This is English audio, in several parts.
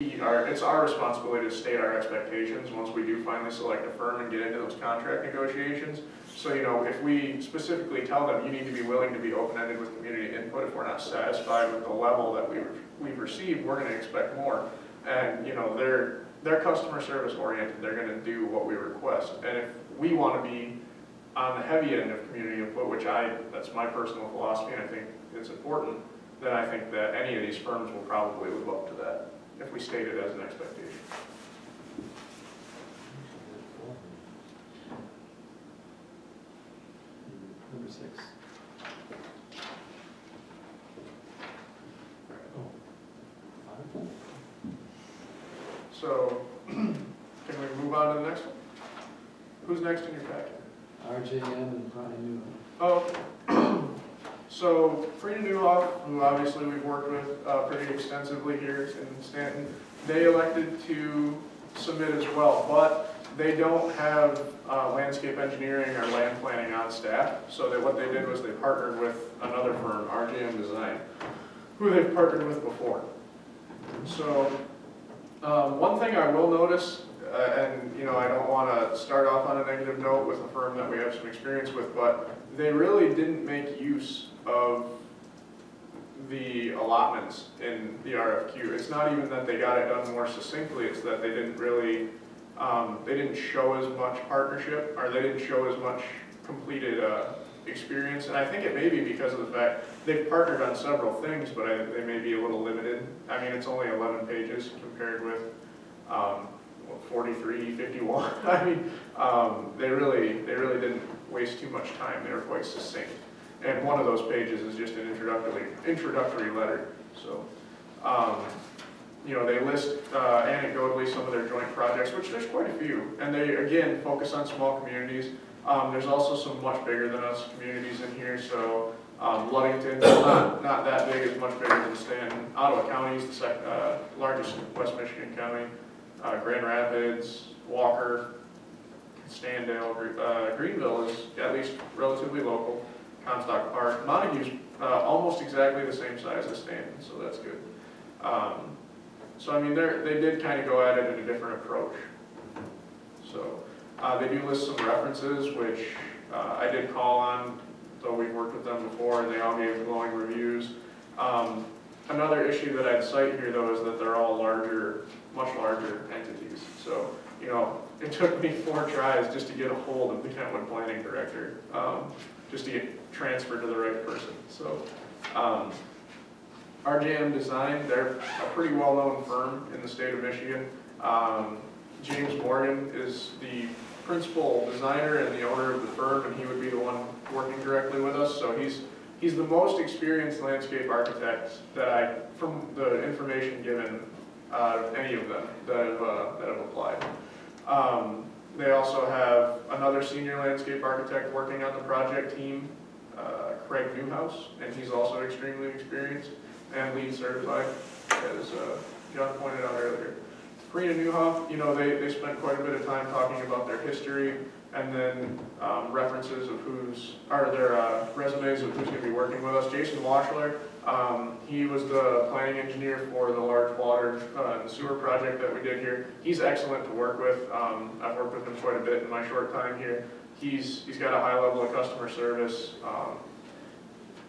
it's our responsibility to state our expectations once we do finally select a firm and get into those contract negotiations. So, if we specifically tell them you need to be willing to be open-ended with community input, if we're not satisfied with the level that we've received, we're going to expect more. And, they're customer service oriented. They're going to do what we request. And if we want to be on the heavy end of community input, which that's my personal philosophy, and I think it's important, then I think that any of these firms will probably live up to that if we state it as an expectation. Number 6. Oh. 5. So, can we move on to the next one? Who's next in your packet? RJM and Prime New. Oh, so Frida Newhoff, who obviously we've worked with pretty extensively here in Stanton, they elected to submit as well, but they don't have landscape engineering or land planning on staff. So what they did was they partnered with another firm, RJM Design, who they've partnered with before. So one thing I will notice, and I don't want to start off on a negative note with a firm that we have some experience with, but they really didn't make use of the allotments in the RFQ. It's not even that they got it done more succinctly, it's that they didn't really, they didn't show as much partnership, or they didn't show as much completed experience. And I think it may be because of the fact they've partnered on several things, but they may be a little limited. I mean, it's only 11 pages compared with 43, 51. I mean, they really didn't waste too much time. They were quite succinct. And one of those pages is just an introductory letter. So, they list anecdotally some of their joint projects, which there's quite a few. And they, again, focus on small communities. There's also some much bigger than us communities in here. So, Ludington's not that big, it's much bigger than Stanton. Ottawa County is the largest West Michigan county. Grand Rapids, Walker, Standale, Greenville is at least relatively local. Comstock Park. Montague's almost exactly the same size as Stanton, so that's good. So I mean, they did kind of go at it in a different approach. So they do list some references, which I did call on, though we've worked with them before, and they all gave glowing reviews. Another issue that I'd cite here, though, is that they're all much larger entities. So, it took me 4 tries just to get a hold of the Kentwood Planning Director, just to get transferred to the right person. So, RJM Design, they're a pretty well-known firm in the state of Michigan. James Morgan is the principal designer and the owner of the firm, and he would be the one working directly with us. So he's the most experienced landscape architect from the information given, any of them that have applied. They also have another senior landscape architect working on the project team, Craig Newhouse, and he's also extremely experienced and LEED certified, as John pointed out earlier. Frida Newhoff, they spent quite a bit of time talking about their history and then references of their resumes of who's going to be working with us. Jason Washler, he was the planning engineer for the large water and sewer project that we did here. He's excellent to work with. I've worked with him quite a bit in my short time here. He's got a high level of customer service.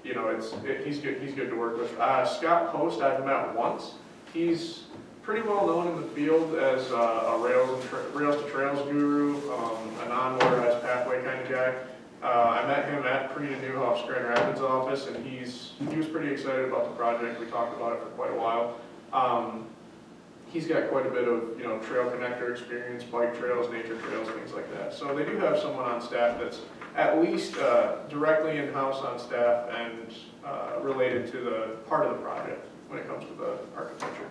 He's good to work with. Scott Post, I've met once. He's pretty well known in the field as a rails to trails guru, a non-motorized pathway kind of guy. I met him at Frida Newhoff's Grand Rapids office, and he was pretty excited about the project. We talked about it for quite a while. He's got quite a bit of trail connector experience, bike trails, nature trails, things like that. So they do have someone on staff that's at least directly in-house on staff and related to the part of the project when it comes to the architecture.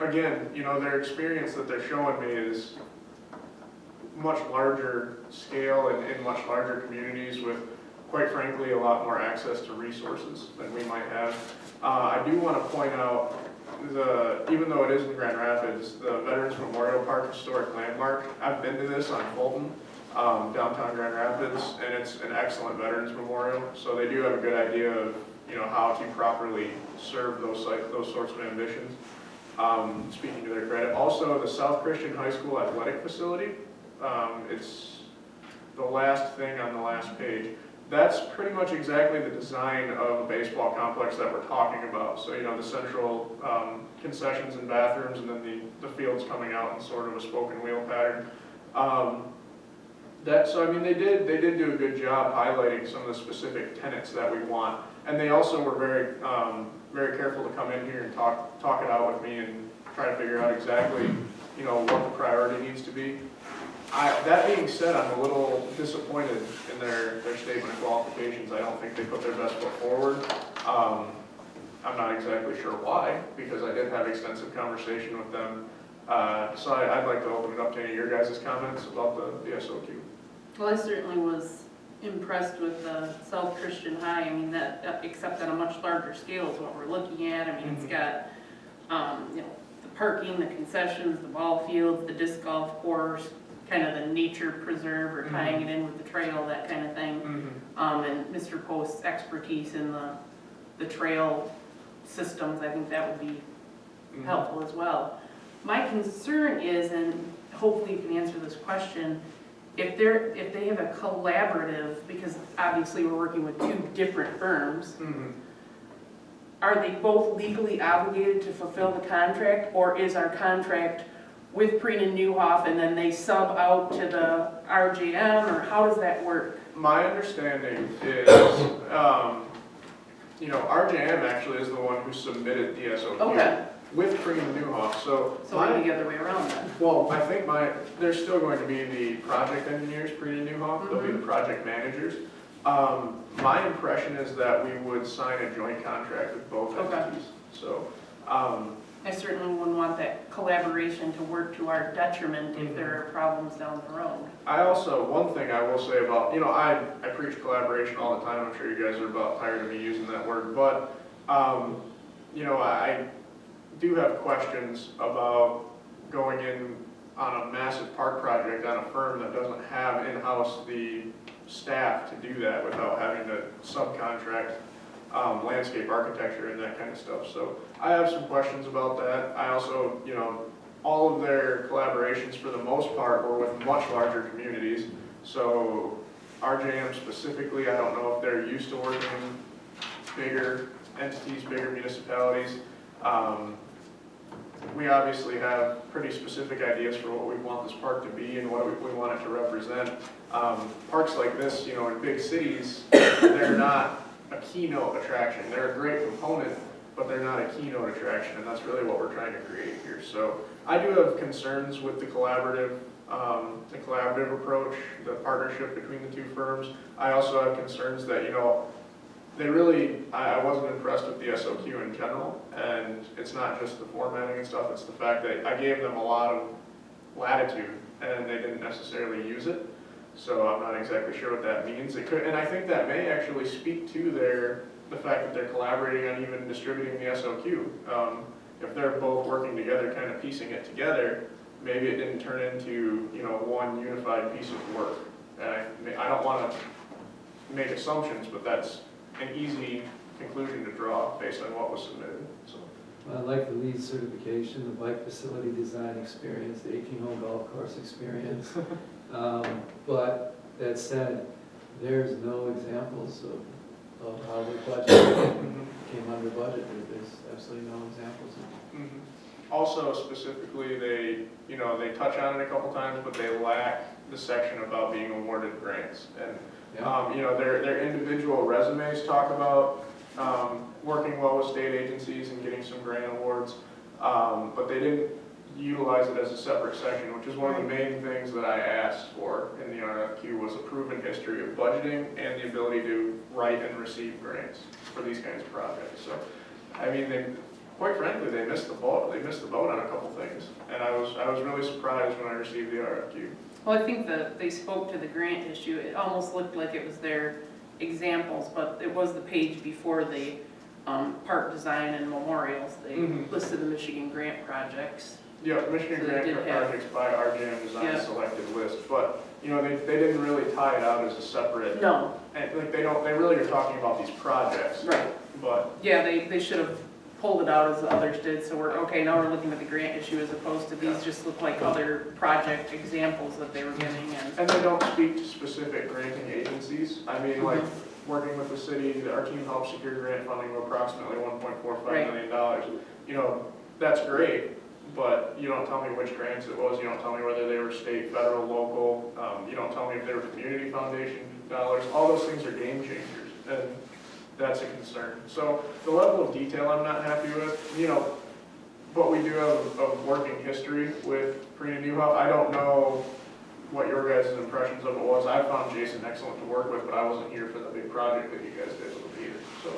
Again, their experience that they're showing me is much larger scale and in much larger communities with, quite frankly, a lot more access to resources than we might have. I do want to point out, even though it is in Grand Rapids, the Veterans Memorial Park Historic Landmark, I've been to this on Fulton, downtown Grand Rapids, and it's an excellent Veterans Memorial, so they do have a good idea of how to properly serve those sorts of ambitions. Speaking to their credit. Also, the South Christian High School athletic facility, it's the last thing on the last page. That's pretty much exactly the design of a baseball complex that we're talking about. So, the central concessions and bathrooms, and then the fields coming out in sort of a spoken wheel pattern. They did do a good job highlighting some of the specific tenets that we want. And they also were very careful to come in here and talk it out with me and try to figure out exactly, what the priority needs to be. That being said, I'm a little disappointed in their statement of qualifications. I don't think they put their best foot forward. I'm not exactly sure why, because I did have extensive conversation with them. So I'd like to open it up to any of your guys' comments about the SOQ. Well, I certainly was impressed with the South Christian High. I mean, that except on a much larger scale is what we're looking at. I mean, it's got, the parking, the concessions, the ball fields, the disc golf course, kind of the nature preserve or tying it in with the trail, that kind of thing. And Mr. Post's expertise in the trail systems, I think that would be helpful as well. My concern is, and hopefully you can answer this question, if they have a collaborative, because obviously we're working with two different firms, are they both legally obligated to fulfill the contract, or is our contract with Preen and Newhoff and then they sub out to the RJM, or how does that work? My understanding is, RJM actually is the one who submitted the SOQ. Okay. With Preen and Newhoff, so maybe the other way around then. Well, I think there's still going to be the project engineers, Preen and Newhoff, they'll be the project managers. My impression is that we would sign a joint contract with both entities. So, I certainly wouldn't want that collaboration to work to our detriment if there are problems down the road. One thing I will say about, I preach collaboration all the time, I'm sure you guys are about tired of me using that word, but, I do have questions about going in on a massive park project on a firm that doesn't have in-house the staff to do that without having to subcontract landscape architecture and that kind of stuff. So I have some questions about that. I also, all of their collaborations for the most part were with much larger communities. So RJM specifically, I don't know if they're used to working in bigger entities, bigger municipalities. We obviously have pretty specific ideas for what we want this park to be and what we want it to represent. Parks like this, in big cities, they're not a keynote attraction. They're a great component, but they're not a keynote attraction, and that's really what we're trying to create here. So I do have concerns with the collaborative approach, the partnership between the two firms. I also have concerns that, I wasn't impressed with the SOQ in general, and it's not just the formatting and stuff, it's the fact that I gave them a lot of latitude, and they didn't necessarily use it. So I'm not exactly sure what that means. It could, and I think that may actually speak to the fact that they're collaborating on even distributing the SOQ. If they're both working together, kind of piecing it together, maybe it didn't turn into one unified piece of work. And I don't want to make assumptions, but that's an easy conclusion to draw based on what was submitted. So. Well, I like the lead certification, the bike facility design experience, the 18-hole golf course experience. But that said, there's no examples of how the budget came under budget. There's absolutely no examples. Also, specifically, they touch on it a couple times, but they lack the section about being awarded grants. And their individual resumes talk about working well with state agencies and getting some grant awards, but they didn't utilize it as a separate section, which is one of the main things that I asked for in the RFQ was a proven history of budgeting and the ability to write and receive grants for these kinds of projects. So, quite frankly, they missed the boat. They missed the boat on a couple things, and I was really surprised when I received the RFQ. Well, I think that they spoke to the grant issue. It almost looked like it was their examples, but it was the page before the park design and memorials. They listed the Michigan grant projects. Yeah, Michigan grant projects by RJM design selected list, but they didn't really tie it out as a separate. No. And they really are talking about these projects. Right. but, Yeah, they should have pulled it out as the others did, so we're, okay, now we're looking at the grant issue as opposed to these just look like other project examples that they were giving and. and they don't speak to specific granting agencies. I mean, like, working with the city, our team helped secure grant funding of approximately $1.45 million. You know, that's great, but you don't tell me which grants it was, you don't tell me whether they were state, federal, local, you don't tell me if they were community foundation dollars. All those things are game changers, and that's a concern. So the level of detail I'm not happy with, you know, but we do have a working history with Karina Newhoff. I don't know what your guys' impressions of it was. I found Jason excellent to work with, but I wasn't here for the big project that you guys did with him either, so.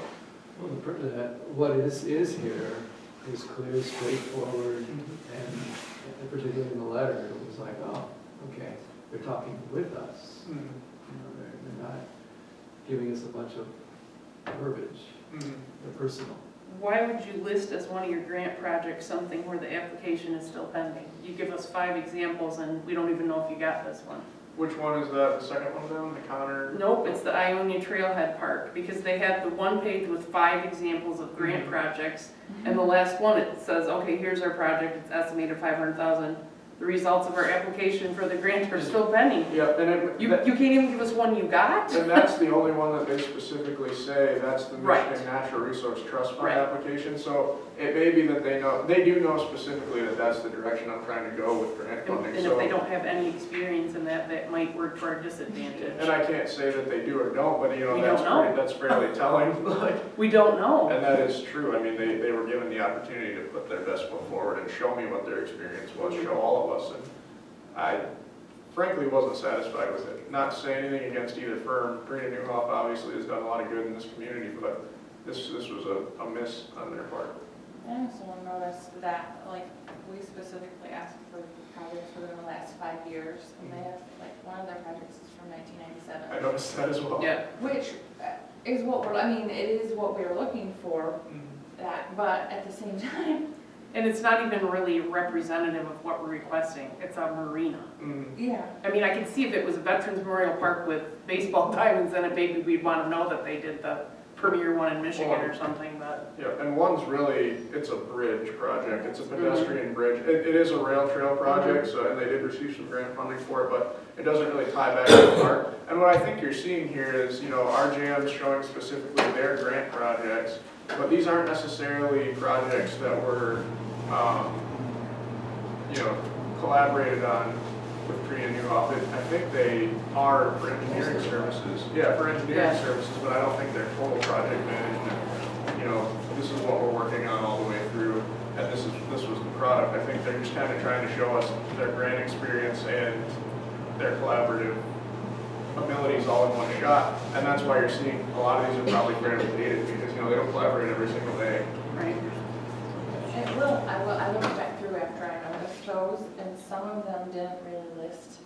Well, what is here is clear, straightforward, and particularly in the letter, it was like, oh, okay, they're talking with us. You know, they're not giving us a bunch of verbiage, they're personal. Why would you list as one of your grant projects something where the application is still pending? You give us 5 examples and we don't even know if you got this one. Which one is that, the second one down, the Connor? Nope, it's the Ionia Trailhead Park, because they had the one page with 5 examples of grant projects, and the last one, it says, okay, here's our project, it's estimated 500,000. The results of our application for the grant are still pending. Yeah, and You can't even give us one you got? and that's the only one that they specifically say, that's the Right. Michigan Natural Resource Trust Fund Right. application. So it may be that they do know specifically that that's the direction I'm trying to go with grant funding. And if they don't have any experience in that, that might work to our disadvantage. And I can't say that they do or don't, but you know, We don't know. that's fairly telling. Like, We don't know. and that is true. I mean, they were given the opportunity to put their best foot forward and show me what their experience was, show all of us. And I frankly wasn't satisfied with it. Not to say anything against either firm. Karina Newhoff obviously has done a lot of good in this community, but this was a miss on their part. I also noticed that, like, we specifically asked for projects within the last 5 years, and they have, like, one of their projects is from 1997. I noticed that as well. Yeah. Which is what we're, I mean, it is what we're looking for, that, but at the same time, And it's not even really representative of what we're requesting. It's a marina. yeah. I mean, I can see if it was a Veterans Memorial Park with baseball diamonds in it, maybe we'd want to know that they did the premier one in Michigan or something, but. Yeah, and one's really, it's a bridge project, it's a pedestrian bridge. It is a rail trail project, so, and they did receive some grant funding for it, but it doesn't really tie back to the park. And what I think you're seeing here is, you know, RJM's showing specifically their grant projects, but these aren't necessarily projects that were, you know, collaborated on with Karina Newhoff. I think they are for engineering services. Yeah, for engineering services, but I don't think they're total project management. You know, this is what we're working on all the way through, and this was the product. I think they're just kind of trying to show us their grant experience and their collaborative abilities all in one shot, and that's why you're seeing a lot of these are probably fairly dated, because, you know, they don't collaborate every single day. Right. I looked back through after I noticed those, and some of them didn't really list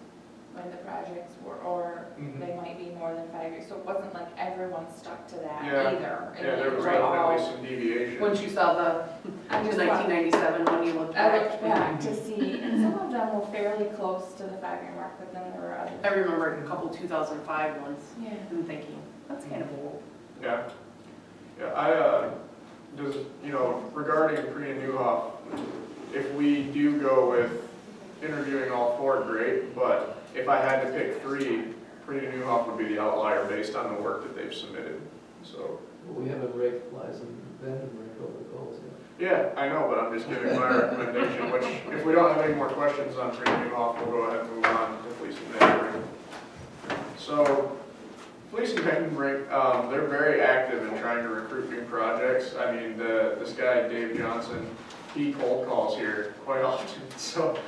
when the projects were, or they might be more than 5 years, so it wasn't like everyone stuck to that either. And Yeah, there was they were all- definitely some deviation. Once you saw the I just 1997 when you looked I back. looked back to see, and some of them were fairly close to the 5-year mark, but then there were others. I remember a couple 2005 ones Yeah. and thinking, that's kind of old. Yeah. You know, regarding Karina Newhoff, if we do go with interviewing all 4, great, but if I had to pick 3, Karina Newhoff would be the outlier based on the work that they've submitted, so. Well, we haven't raked flies and bended raked over the coals yet. Yeah, I know, but I'm just giving my recommendation, which, if we don't have any more questions on Karina Newhoff, we'll go ahead and move on to Fleece and Vandenbrink. So, Fleece and Vandenbrink, they're very active in trying to recruit new projects. I mean, this guy, Dave Johnson, he cold calls here quite often, so,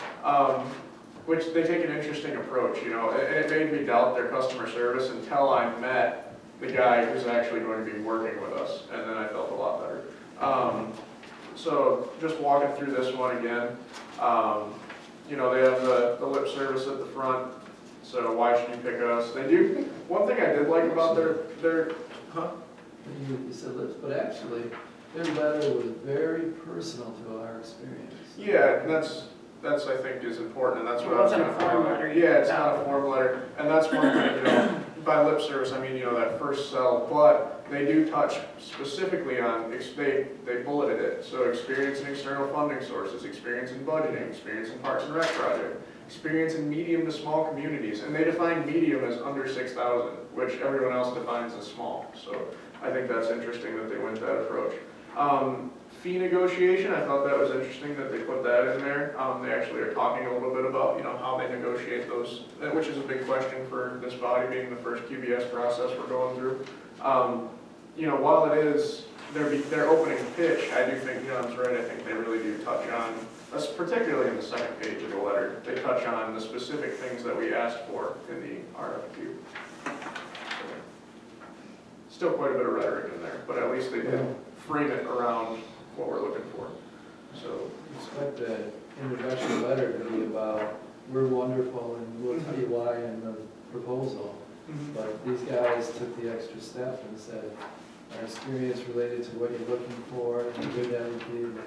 which they take an interesting approach, you know, and it made me doubt their customer service until I met the guy who's actually going to be working with us, and then I felt a lot better. So just walking through this one again, you know, they have the lip service at the front, so why should you pick us? They do, one thing I did like about their You said lips, but actually, their letter was very personal to our experience. yeah, and that's I think is important, and that's It what I was wasn't going a to form find. letter, Yeah, it's not a form letter, and that's one thing, you know, by lip service, I mean, you know, that first cell, but they do touch specifically on, they bulleted it. So experience in external funding sources, experience in budgeting, experience in Parks and Rec project, experience in medium to small communities. And they define medium as under 6,000, which everyone else defines as small. So I think that's interesting that they went that approach. Fee negotiation, I thought that was interesting that they put that in there. They actually are talking a little bit about, you know, how they negotiate those, which is a big question for this body being the first QBS process we're going through. You know, while it is their opening pitch, I do think John's right. I think they really do touch on, particularly in the second page of the letter, they touch on the specific things that we asked for in the RFQ. Still quite a bit of rhetoric in there, but at least they did frame it around what we're looking for. So Expect the introduction letter to be about, we're wonderful and we'll tell you why in the proposal. But these guys took the extra step and said, our experience related to what you're looking for, and good attitude.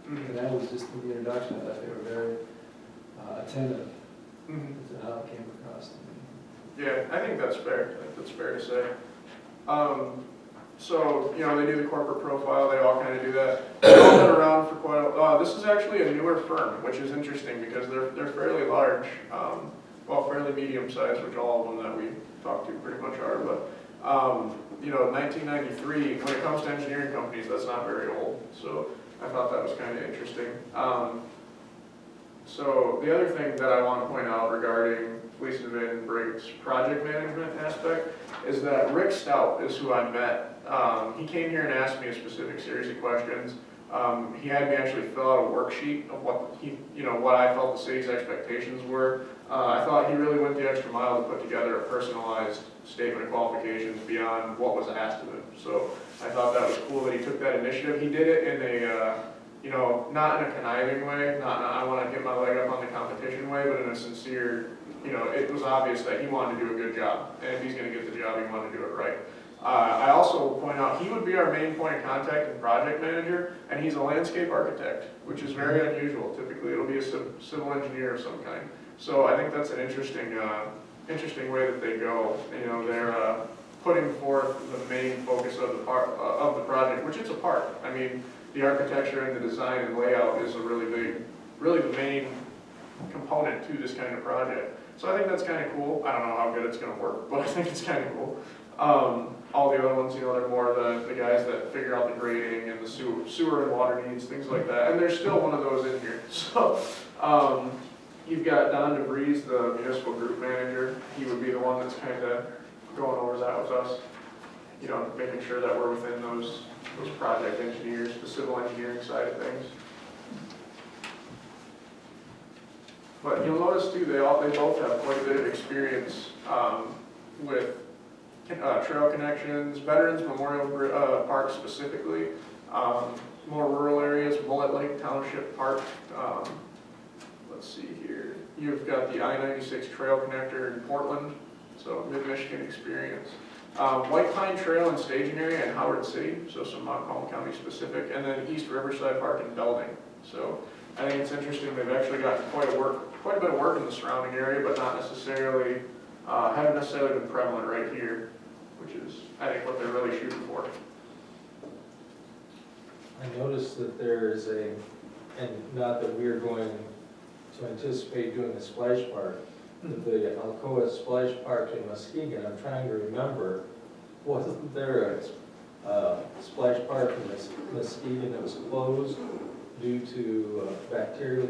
And that was just in the introduction. I thought they were very attentive to how it came across to me. yeah, I think that's fair. I think that's fair to say. So, you know, they do the corporate profile, they all kind of do that. They've all been around for quite a while. This is actually a newer firm, which is interesting because they're fairly large, well, fairly medium-sized, which all of them that we talked to pretty much are. But, you know, 1993, when it comes to engineering companies, that's not very old. So I thought that was kind of interesting. So the other thing that I want to point out regarding Fleece Van Brake's project management aspect is that Rick Stout is who I met. He came here and asked me a specific series of questions. He had me actually fill out a worksheet of what I felt the city's expectations were. I thought he really went the extra mile to put together a personalized statement of qualifications beyond what was asked of him. So I thought that was cool that he took that initiative. He did it in a you know, not in a conniving way, not I want to get my leg up on the competition way, but in a sincere, you know, it was obvious that he wanted to do a good job, and if he's going to get the job, he wanted to do it right. I also point out he would be our main point of contact and project manager, and he's a landscape architect, which is very unusual. Typically, it'll be a civil engineer of some kind. So I think that's an interesting way that they go. You know, they're putting forth the main focus of the project, which it's a part. I mean, the architecture and the design and layout is a really the main component to this kind of project. So I think that's kind of cool. I don't know how good it's going to work, but I think it's kind of cool. All the other ones, you know, they're more the guys that figure out the grading and the sewer and water needs, things like that. And there's still one of those in here. So you've got Don DeVries, the municipal group manager. He would be the one that's kind of going over that with us. You know, making sure that we're within those project engineers, the civil engineering side of things. But you'll notice too, they both have quite a bit of experience with trail connections, Veterans Memorial Park specifically, more rural areas, Bullet Lake Township Park. Let's see here. You've got the I-96 Trail Connector in Portland, so Mid-Michigan experience. White Pine Trail and Staging Area in Howard City, so some Montgomery County specific, and then East Riverside Park in Belding. So I think it's interesting, they've actually gotten quite a bit of work in the surrounding area, but not necessarily, haven't necessarily been prevalent right here, which is, I think, what they're really shooting for. I noticed that there's and not that we're going to anticipate doing a splash park, but the Alcoa Splash Park in Muskegon, I'm trying to remember, wasn't there a splash park in Muskegon that was closed due to bacterial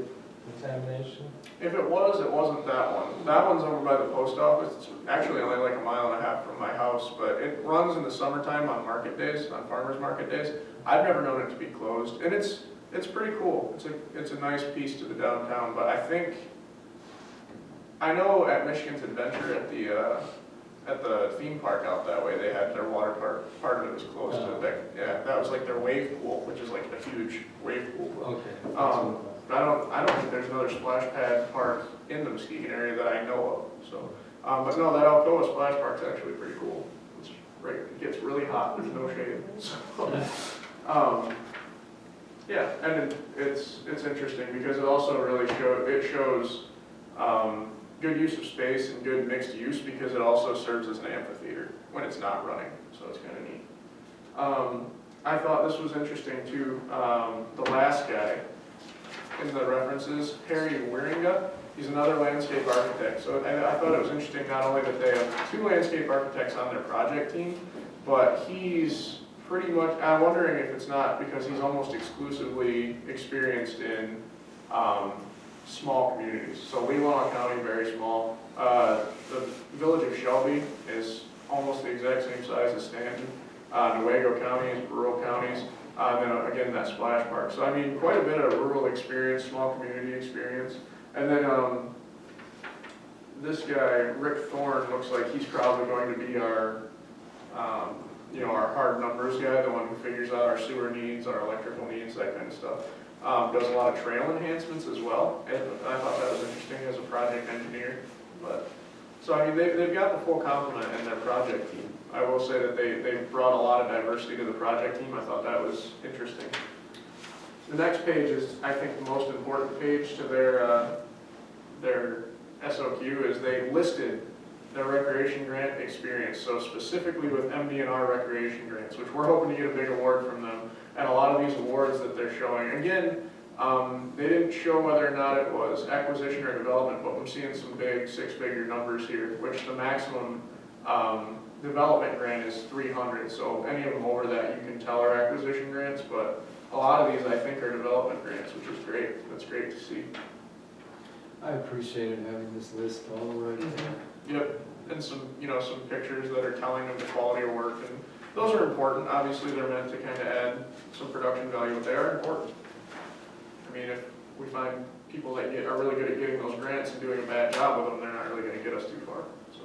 contamination? If it was, it wasn't that one. That one's over by the post office. It's actually only like 1.5 miles from my house, but it runs in the summertime on market days, on farmers market days. I've never known it to be closed, and it's pretty cool. It's a nice piece to the downtown, but I know at Michigan's Adventure at the theme park out that way, they had their water park. Part of it was closed to the yeah, that was like their wave pool, which is like a huge wave pool. Okay. But I don't think there's another splash pad park in the Muskegon area that I know of. So, but no, that Alcoa Splash Park's actually pretty cool. It's right, it gets really hot. There's no shade. So, yeah, and it's interesting because it also really shows good use of space and good mixed use because it also serves as an amphitheater when it's not running, so it's kind of neat. I thought this was interesting too. The last guy in the references, Harry Wieringa, he's another landscape architect. So I thought it was interesting not only that they have 2 landscape architects on their project team, but he's pretty much, I'm wondering if it's not because he's almost exclusively experienced in small communities. So Leelanau County, very small. The village of Shelby is almost the exact same size as Stanton. Newaygo County is rural counties. Then again, that splash park. So I mean, quite a bit of rural experience, small community experience. And then this guy, Rick Thorne, looks like he's probably going to be our, our hard numbers guy, the one who figures out our sewer needs, our electrical needs, that kind of stuff. Does a lot of trail enhancements as well. And I thought that was interesting as a project engineer. But so I mean, they've got the full complement in their project team. I will say that they've brought a lot of diversity to the project team. I thought that was interesting. The next page is, I think, the most important page to their SOQ is they listed their recreation grant experience. So specifically with MDNR recreation grants, which we're hoping to get a big award from them. And a lot of these awards that they're showing, again, they didn't show whether or not it was acquisition or development, but I'm seeing some big 6-figure numbers here, which the maximum development grant is 300. So any of them over that you can tell are acquisition grants, but a lot of these I think are development grants, which is great. That's great to see. I appreciated having this list all the way there. Yep, and some pictures that are telling of the quality of work, and those are important. Obviously, they're meant to kind of add some production value, but they are important. I mean, if we find people that are really good at getting those grants and doing a bad job with them, they're not really going to get us too far. So,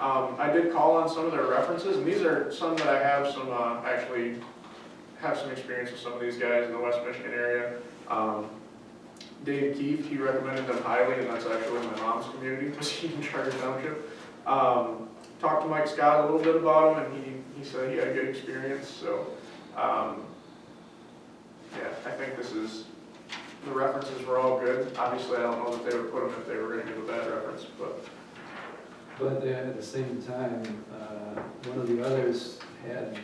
I did call on some of their references, and these are some that I have some actually have some experience with some of these guys in the West Michigan area. Dave Keefe, he recommended them highly, and that's actually my mom's community, Muskegon Charter Township. Talked to Mike Scott a little bit about him, and he said he had a good experience. So, yeah, I think the references were all good. Obviously, I don't know that they would put them if they were going to give a bad reference, but. But at the same time, one of the others had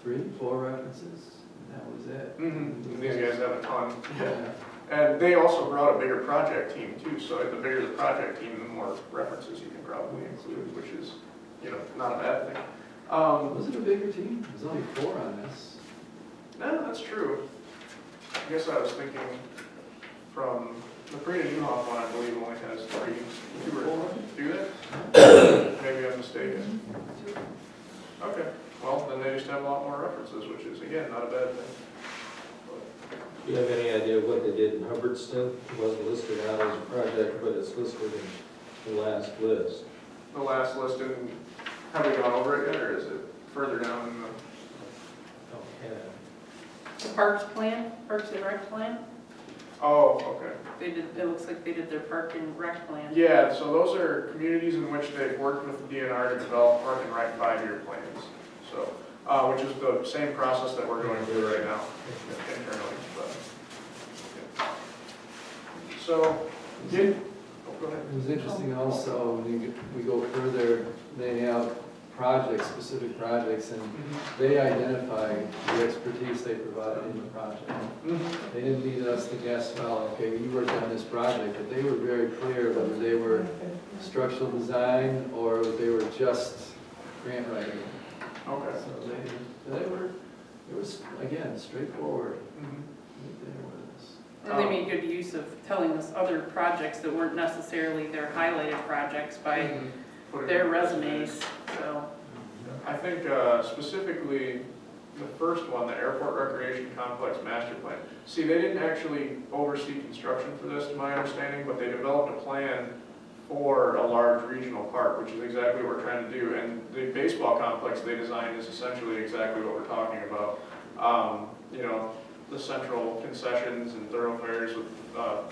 3, 4 references, and that was it. Mm-hmm. These guys have a ton. Yeah. And they also brought a bigger project team too, so the bigger the project team, the more references you can probably include, which is, not a bad thing. Was it a bigger team? There's only 4 on this. No, that's true. I guess I was thinking from the Preta Newhoff one, I believe only has 3, 2 or 4. Do they? Maybe I'm mistaken. Okay, well, then they just have a lot more references, which is, again, not a bad thing. Do you have any idea what they did in Hubbardston? It wasn't listed out as a project, but it's listed in the last list. The last list, and have we gone over it yet, or is it further down in the? The Parks plan, Parks and Rec plan, Oh, okay. it looks like they did their Park and Rec plan. Yeah, so those are communities in which they've worked with the DNR to develop Park and Rec 5-year plans. So, which is the same process that we're going through right now internally. But, yeah. So, go ahead. It was interesting also, when we go further, they have projects, specific projects, and they identify the expertise they provided in the project. They didn't need us to guess, well, okay, you worked on this project, but they were very clear whether they were structural design or they were just grant writing. Okay. So they were, it was, again, straightforward. There was. And they made good use of telling us other projects that weren't necessarily their highlighted projects by their resumes, so. I think specifically the first one, the Airport Recreation Complex Master Plan. See, they didn't actually oversee construction for this, to my understanding, but they developed a plan for a large regional park, which is exactly what we're trying to do. And the baseball complex they designed is essentially exactly what we're talking about. The central concessions and thoroughfares with, the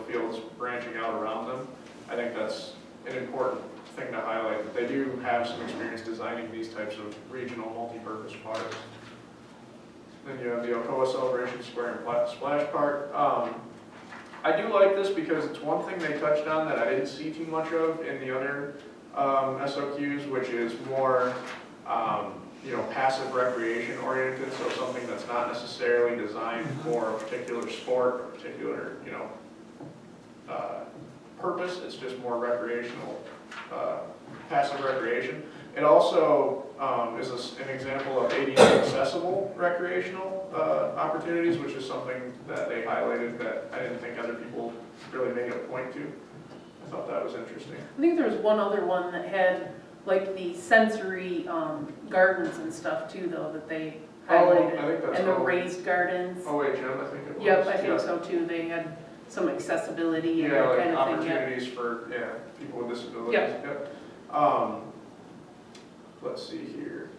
fields branching out around them. I think that's an important thing to highlight, that they do have some experience designing these types of regional multi-purpose parks. Then you have the Alcoa Celebration Square and Splash Park. I do like this because it's one thing they touched on that I didn't see too much of in the other SOQs, which is more, passive recreation oriented, so something that's not necessarily designed for a particular sport or particular, purpose. It's just more recreational, passive recreation. It also is an example of ADA accessible recreational opportunities, which is something that they highlighted that I didn't think other people really made a point to. I thought that was interesting. I think there was one other one that had like the sensory gardens and stuff too, though, that they highlighted. I think that's and the raised gardens. OHM, I think it was. Yep, I think Yeah. so too. They had some accessibility and Yeah, that like kind of thing. Yep. opportunities for, people with disabilities. Yep. Yep. Let's see here.